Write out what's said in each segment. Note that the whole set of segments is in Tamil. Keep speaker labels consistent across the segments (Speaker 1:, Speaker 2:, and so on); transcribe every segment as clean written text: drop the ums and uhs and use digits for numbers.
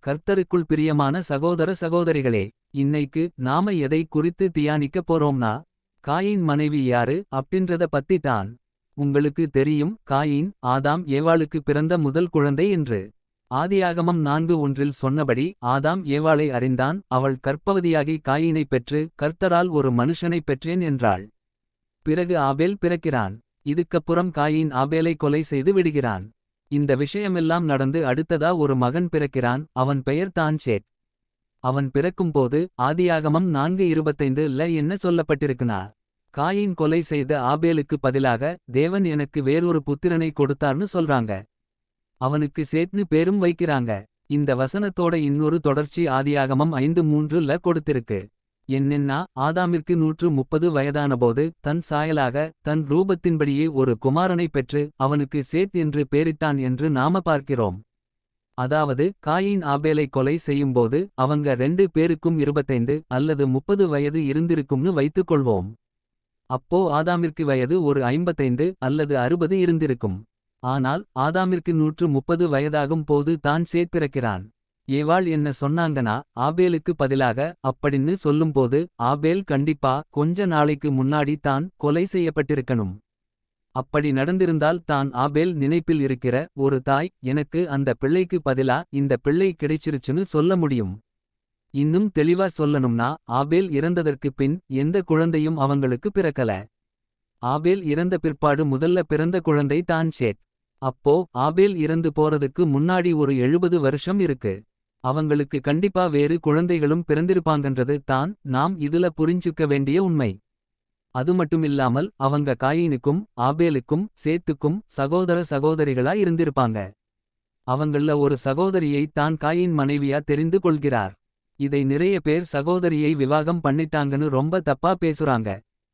Speaker 1: கர்த்தருக்குள் பிரியமான சகோதர சகோதரிகளே, இன்னைக்கு நாம எதை குறித்து தியானிக்க போறோம்னா, காயின் மனைவி யாரு அப்படின்றத பத்தி தான். உங்களுக்கு தெரியும், காயின் ஆதாம் ஏவாளுக்கு பிறந்த முதல் குழந்தை என்று. ஆதியாகமம் 4:1 சொன்னபடி ஆதாம் ஏவாளை அறிந்தான், அவள் கர்ப்பவதியாகி காயினைப் பெற்று கர்த்தரால் ஒரு மனுஷனைப் பெற்றேன் என்றாள். பிறகு ஆபேல் பிறக்கிறான். இதுக்கப்புறம் காயின் ஆபேலை கொலை செய்து விடுகிறான். இந்த விஷயமெல்லாம் நடந்து அடுத்ததா ஒரு மகன் பிறக்கிறான், அவன் பெயர் தான் சேத். அவன் பிறக்கும்போது ஆதியாகமம் 4:25 என்ன சொல்லப்பட்டிருக்குனா, காயின் கொலை செய்த ஆபேலுக்கு பதிலாக தேவன் எனக்கு வேறொரு புத்திரனை கொடுத்தார்னு சொல்றாங்க. அவனுக்கு சேத்னு பேரும் வைக்கிறாங்க. இந்த வசனத்தோட இன்னொரு தொடர்ச்சி ஆதியாகமம் 5:3 கொடுத்திருக்கு. என்னென்னா, ஆதாமிற்கு 130 வயதானபோது தன் சாயலாக தன் ரூபத்தின்படியே ஒரு குமாரனைப் பெற்று அவனுக்கு சேத் என்று பேரிட்டான் என்று நாம பார்க்கிறோம். அதாவது காயின் ஆபேலை கொலை செய்யும்போது அவங்க 2 பேருக்கும் 25 அல்லது 30 வயது இருந்திருக்கும்னு வைத்துக் கொள்வோம். அப்போ ஆதாமிற்கு வயது ஒரு 55 அல்லது 60 இருந்திருக்கும். ஆனால் ஆதாமிற்கு 130 வயதாகும் போது தான் சேத் பிறக்கிறான். ஏவாள் என்ன சொன்னாங்கனா, ஆபேலுக்கு பதிலாக அப்படின்னு சொல்லும்போது ஆபேல் கண்டிப்பா கொஞ்ச நாளைக்கு முன்னாடி தான் கொலை செய்யப்பட்டிருக்கணும். அப்படி நடந்திருந்தால் தான் ஆபேல் நினைப்பில் இருக்கிற ஒரு தாய் எனக்கு அந்த பிள்ளைக்கு பதிலா இந்த பிள்ளை கிடைச்சிருச்சுன்னு சொல்ல முடியும். இன்னும் தெளிவா சொல்லணும்னா, ஆபேல் இறந்ததற்கு பின் எந்த குழந்தையும் அவங்களுக்கு பிறக்கல. ஆபேல் இறந்த பிற்பாடு முதல்ல பிறந்த குழந்தை தான் சேத். அப்போ ஆபேல் இறந்து போறதுக்கு முன்னாடி ஒரு 70 வருஷம் இருக்கு. அவங்களுக்கு கண்டிப்பா வேறு குழந்தைகளும் பிறந்திருப்பாங்கன்றது தான் நாம் இதுல புரிஞ்சுக்க வேண்டிய உண்மை. அதுமட்டுமில்லாமல் அவங்க காயினுக்கும் ஆபேலுக்கும் சேத்துக்கும் சகோதர சகோதரிகளா இருந்திருப்பாங்க. அவங்கள ஒரு சகோதரியை தான் காயின் மனைவியா தெரிந்து கொள்கிறார். இதை நிறைய பேர் சகோதரியை விவாகம் பண்ணிட்டாங்கன்னு ரொம்ப தப்பா பேசுறாங்க.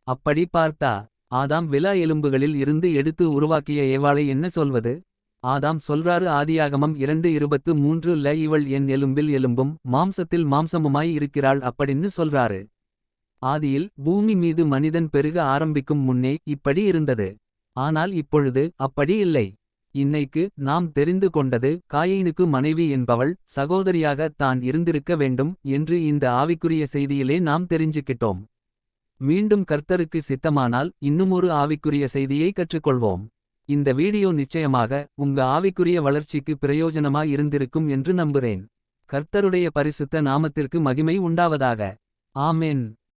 Speaker 1: அப்படி பார்த்தா, ஆதாம் விலா எலும்புகளில் இருந்து எடுத்து உருவாக்கிய ஏவாளை என்ன சொல்வது? ஆதாம் சொல்றாரு ஆதியாகமம் 2:23 இவள் என் எலும்பில் எலும்பும் மாம்சத்தில் மாம்சமுமாய் இருக்கிறாள் அப்படின்னு சொல்றாரு. ஆதியில் பூமி மீது மனிதன் பெருக ஆரம்பிக்கும் முன்னே இப்படி இருந்தது. ஆனால் இப்பொழுது அப்படி இல்லை. இன்னைக்கு நாம் தெரிந்து கொண்டது, காயினுக்கு மனைவி என்பவள் சகோதரியாக தான் இருந்திருக்க வேண்டும் என்று இந்த ஆவிக்குரிய செய்தியிலே நாம் தெரிஞ்சுக்கிட்டோம். மீண்டும் கர்த்தருக்கு சித்தமானால் இன்னுமொரு ஆவிக்குரிய செய்தியை கற்றுக்கொள்வோம். இந்த வீடியோ நிச்சயமாக உங்க ஆவிக்குரிய வளர்ச்சிக்கு பிரயோஜனமா இருந்திருக்கும் என்று நம்புறேன். கர்த்தருடைய பரிசுத்த நாமத்திற்கு மகிமை உண்டாவதாக. ஆமென்.